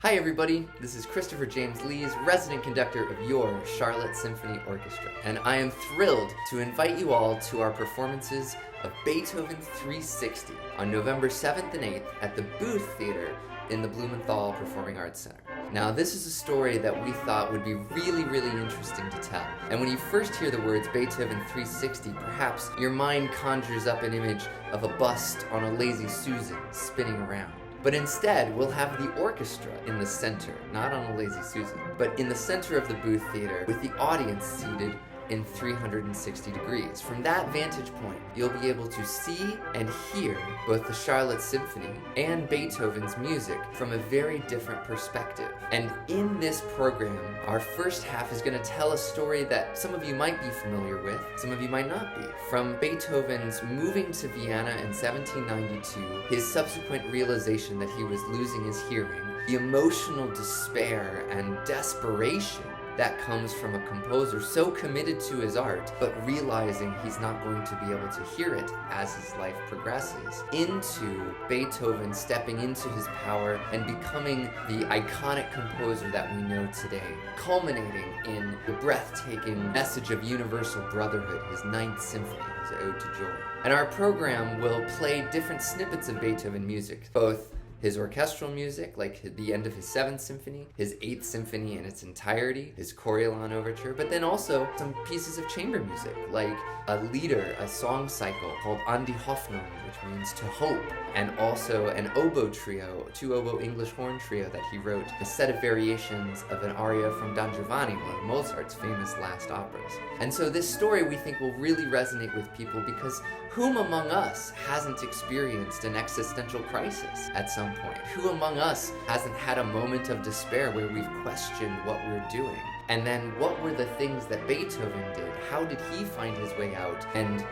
Hi everybody, this is Christopher James Lees, resident conductor of your Charlotte Symphony Orchestra, and I am thrilled to invite you all to our performances of Beethoven 360 on November 7th and 8th at the Booth Theater in the Blumenthal Performing Arts Center. Now, this is a story that we thought would be really interesting to tell. And when you first hear the words Beethoven 360, perhaps your mind conjures up an image of a bust on a lazy Susan spinning around. But instead, we'll have the orchestra in the center, not on a lazy Susan, but in the center of the Booth Theater with the audience seated in 360 degrees. From that vantage point, you'll be able to see and hear both the Charlotte Symphony and Beethoven's music from a very different perspective. And in this program, our first half is going to tell a story that some of you might be familiar with, some of you might not be. From Beethoven's moving to Vienna in 1792, his subsequent realization that he was losing his hearing, the emotional despair and desperation that comes from a composer so committed to his art, but realizing he's not going to be able to hear it as his life progresses, into Beethoven stepping into his power and becoming the iconic composer that we know today, culminating in the breathtaking message of universal brotherhood, his Ninth Symphony, his Ode to Joy. And our program will play different snippets of Beethoven music, both his orchestral music, like the end of his 7th Symphony, his 8th Symphony in its entirety, his Coriolan Overture, but then also some pieces of chamber music, like a lieder, a song cycle called An die Hoffnung, which means to hope, and also an oboe trio, 2 oboe English horn trio that he wrote, a set of variations of an aria from Don Giovanni, one of Mozart's famous last operas. And so this story we think will really resonate with people because whom among us hasn't experienced an existential crisis at some point? Who among us hasn't had a moment of despair where we've questioned what we're doing? And then what were the things that Beethoven did? How did he find his way out and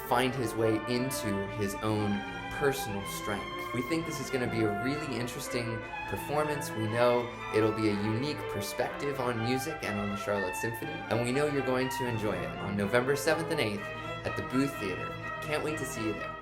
find his way into his own personal strength? We think this is going to be a really interesting performance. We know it'll be a unique perspective on music and on the Charlotte Symphony, and we know you're going to enjoy it on November 7th and 8th at the Booth Theater. Can't wait to see you there.